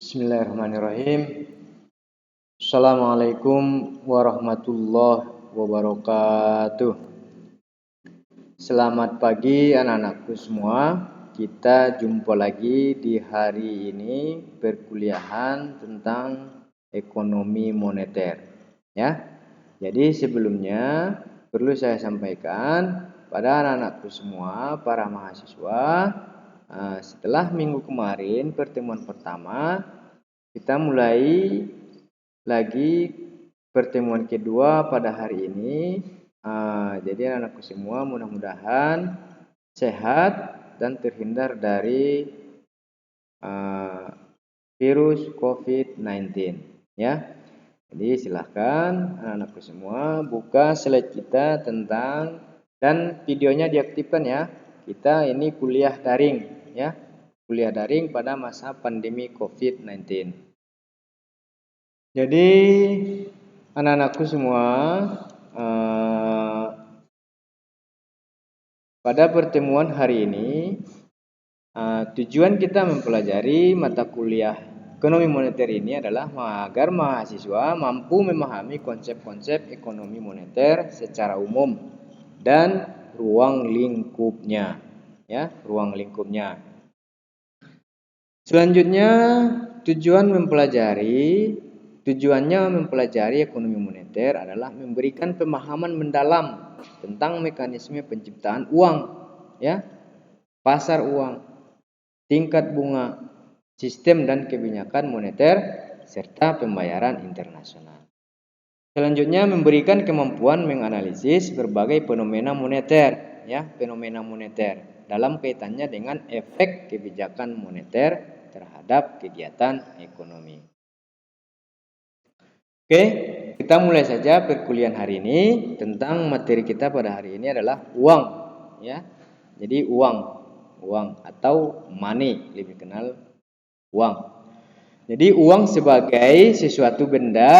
Bismillahirrahmanirrahim. Assalamualaikum warahmatullahi wabarakatuh. Selamat pagi anak-anakku semua. Kita jumpa lagi di hari ini perkuliahan tentang ekonomi moneter. Ya. Jadi sebelumnya perlu saya sampaikan pada anak-anakku semua, para mahasiswa, setelah minggu kemarin pertemuan pertama, kita mulai lagi pertemuan kedua pada hari ini. Jadi anak-anakku semua mudah-mudahan sehat dan terhindar dari virus COVID-19. Ya. Jadi silahkan anak-anakku semua buka slide kita tentang, dan videonya diaktifkan ya. Kita ini kuliah daring ya. Kuliah daring pada masa pandemi COVID-19. Jadi anak-anakku semua, pada pertemuan hari ini tujuan kita mempelajari mata kuliah ekonomi moneter ini adalah agar mahasiswa mampu memahami konsep-konsep ekonomi moneter secara umum dan ruang lingkupnya. Ya, ruang lingkupnya. Selanjutnya tujuannya mempelajari ekonomi moneter adalah memberikan pemahaman mendalam tentang mekanisme penciptaan uang, ya, pasar uang, tingkat bunga, sistem dan kebijakan moneter, serta pembayaran internasional. Selanjutnya memberikan kemampuan menganalisis berbagai fenomena moneter, ya, fenomena moneter dalam kaitannya dengan efek kebijakan moneter terhadap kegiatan ekonomi. Oke, kita mulai saja perkuliahan hari ini. Tentang materi kita pada hari ini adalah uang, ya. Jadi uang atau money, lebih kenal uang. Jadi uang sebagai sesuatu benda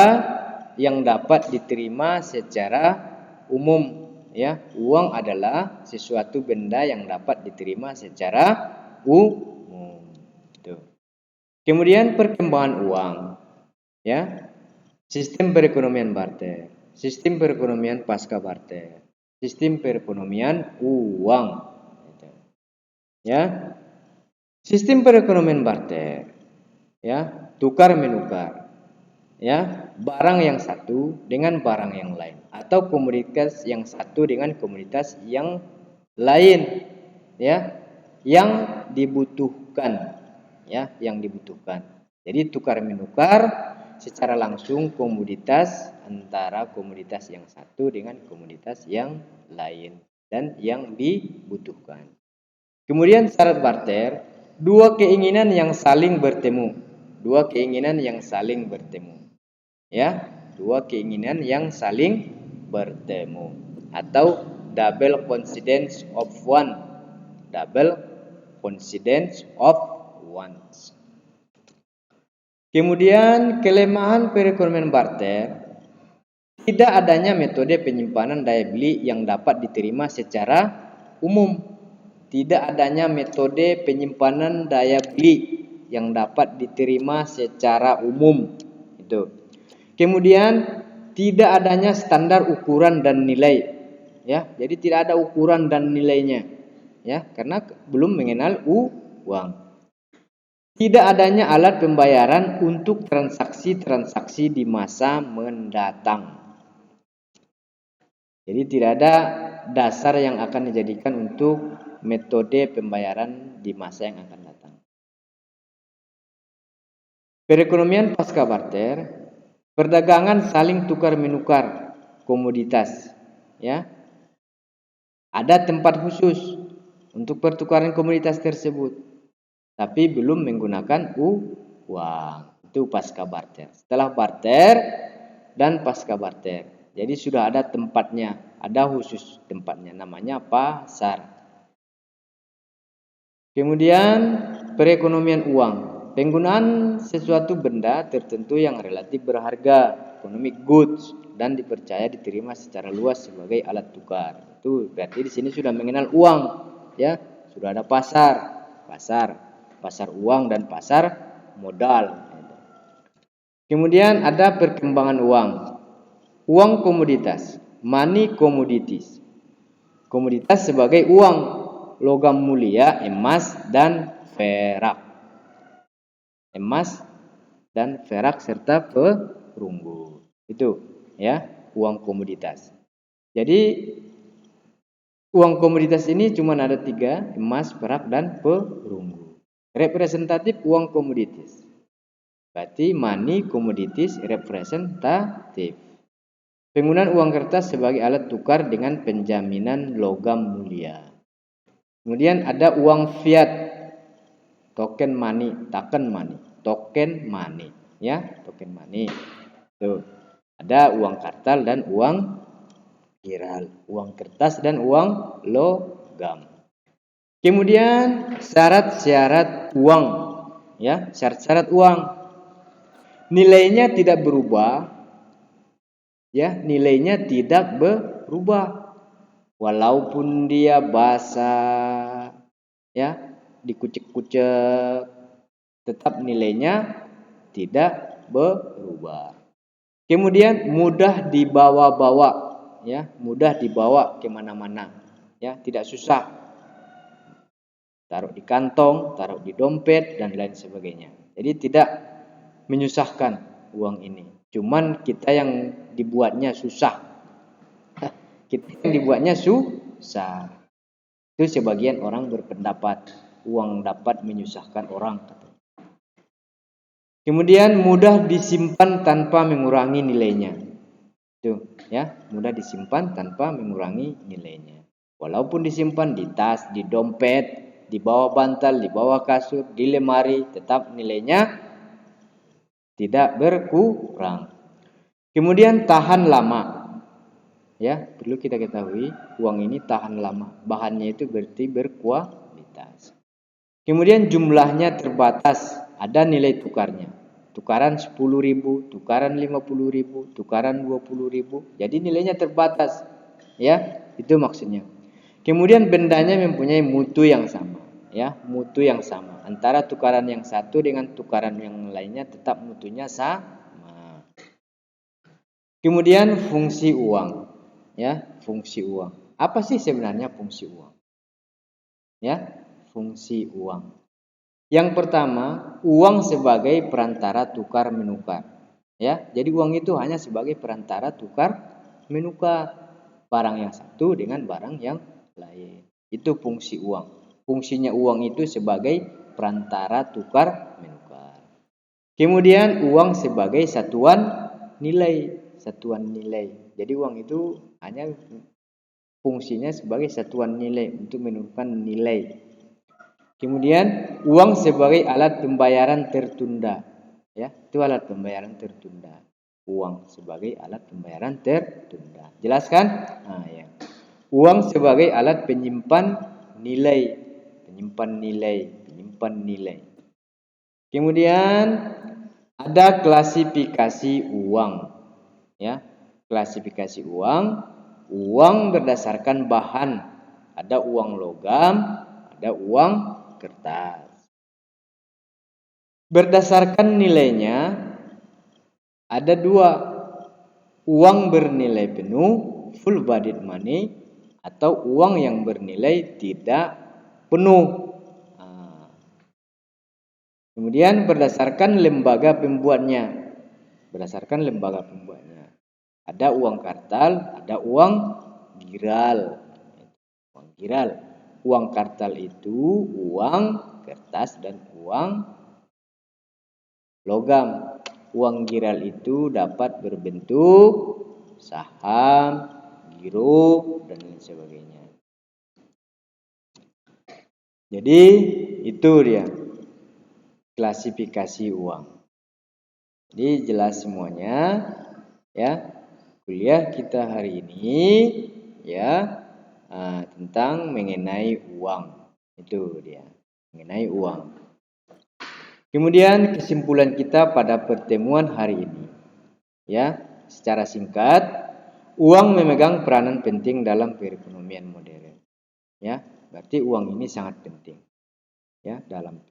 yang dapat diterima secara umum, ya. Uang adalah sesuatu benda yang dapat diterima secara umum. Kemudian perkembangan uang, ya. Sistem perekonomian barter, sistem perekonomian pasca barter, sistem perekonomian uang. Ya, sistem perekonomian barter, ya, tukar menukar, ya, barang yang satu dengan barang yang lain, atau komoditas yang satu dengan komoditas yang lain, ya, yang dibutuhkan, ya, yang dibutuhkan. Jadi tukar menukar secara langsung komoditas antara komoditas yang satu dengan komoditas yang lain dan yang dibutuhkan. Kemudian syarat barter, dua keinginan yang saling bertemu. Ya, dua keinginan yang saling bertemu atau double coincidence of one. Kemudian kelemahan perekonomian barter, tidak adanya metode penyimpanan daya beli yang dapat diterima secara umum. Tidak adanya metode penyimpanan daya beli yang dapat diterima secara umum. Itu. Kemudian tidak adanya standar ukuran dan nilai. Ya, jadi tidak ada ukuran dan nilainya. Ya, karena belum mengenal uang. Tidak adanya alat pembayaran untuk transaksi-transaksi di masa mendatang. Jadi tidak ada dasar yang akan dijadikan untuk metode pembayaran di masa yang akan datang. Perekonomian pasca barter, perdagangan saling tukar menukar komoditas, ya. Ada tempat khusus untuk pertukaran komoditas tersebut, tapi belum menggunakan uang. Itu pasca barter. Setelah barter dan pasca barter, jadi sudah ada tempatnya, ada khusus tempatnya, namanya pasar. Kemudian perekonomian uang, penggunaan sesuatu benda tertentu yang relatif berharga, economic goods, dan dipercaya diterima secara luas sebagai alat tukar. Itu berarti di sini sudah mengenal uang, ya. Sudah ada pasar uang dan pasar modal. Kemudian ada perkembangan uang. Uang komoditas, money commodities. Komoditas sebagai uang, logam mulia, emas dan perak. Emas dan perak serta perunggu. Itu ya, uang komoditas. Jadi uang komoditas ini cuma ada 3, emas, perak dan perunggu. Representatif uang komoditas. Berarti money commodities representatif. Penggunaan uang kertas sebagai alat tukar dengan penjaminan logam mulia. Kemudian ada uang fiat, token money, token money, ya, token money. Tuh, ada uang kartal dan uang giral, uang kertas dan uang logam. Kemudian syarat-syarat uang, ya, syarat-syarat uang. Nilainya tidak berubah, ya, nilainya tidak berubah. Walaupun dia basah, ya, dikucek-kucek, tetap nilainya tidak berubah. Kemudian mudah dibawa-bawa, ya, mudah dibawa kemana-mana, ya, tidak susah. Taruh di kantong, taruh di dompet dan lain sebagainya. Jadi tidak menyusahkan uang ini. Cuman kita yang dibuatnya susah. Kita yang dibuatnya susah. Itu sebagian orang berpendapat uang dapat menyusahkan orang. Kemudian mudah disimpan tanpa mengurangi nilainya. Itu ya, mudah disimpan tanpa mengurangi nilainya. Walaupun disimpan di tas, di dompet, di bawah bantal, di bawah kasur, di lemari, tetap nilainya tidak berkurang. Kemudian tahan lama. Ya, perlu kita ketahui uang ini tahan lama. Bahannya itu berarti berkualitas. Kemudian jumlahnya terbatas, ada nilai tukarnya. Tukaran 10.000, tukaran 50.000, tukaran 20.000. Jadi nilainya terbatas. Ya, itu maksudnya. Kemudian bendanya mempunyai mutu yang sama. Ya, mutu yang sama. Antara tukaran yang satu dengan tukaran yang lainnya tetap mutunya sama. Kemudian fungsi uang. Ya, fungsi uang. Apa sih sebenarnya fungsi uang? Ya, fungsi uang. Yang pertama, uang sebagai perantara tukar menukar. Ya, jadi uang itu hanya sebagai perantara tukar menukar barang yang satu dengan barang yang lain. Itu fungsi uang. Fungsinya uang itu sebagai perantara tukar menukar. Kemudian uang sebagai satuan nilai, satuan nilai. Jadi uang itu hanya fungsinya sebagai satuan nilai untuk menentukan nilai. Kemudian uang sebagai alat pembayaran tertunda. Ya, itu alat pembayaran tertunda. Uang sebagai alat pembayaran tertunda. Jelaskan? Nah, ya. Uang sebagai alat penyimpan nilai, penyimpan nilai, penyimpan nilai. Kemudian ada klasifikasi uang. Ya, klasifikasi uang. Uang berdasarkan bahan. Ada uang logam, ada uang kertas. Berdasarkan nilainya ada 2. Uang bernilai penuh, full bodied money, atau uang yang bernilai tidak penuh. Kemudian berdasarkan lembaga pembuatnya. Berdasarkan lembaga pembuatnya. Ada uang kartal, ada uang giral. Uang giral. Uang kartal itu uang kertas dan uang logam. Uang giral itu dapat berbentuk saham, giro, dan lain sebagainya. Jadi itu dia klasifikasi uang. Jadi jelas semuanya ya. Kuliah kita hari ini ya tentang mengenai uang. Itu dia, mengenai uang. Kemudian kesimpulan kita pada pertemuan hari ini. Ya, secara singkat, uang memegang peranan penting dalam perekonomian modern. Ya, berarti uang ini sangat penting ya dalam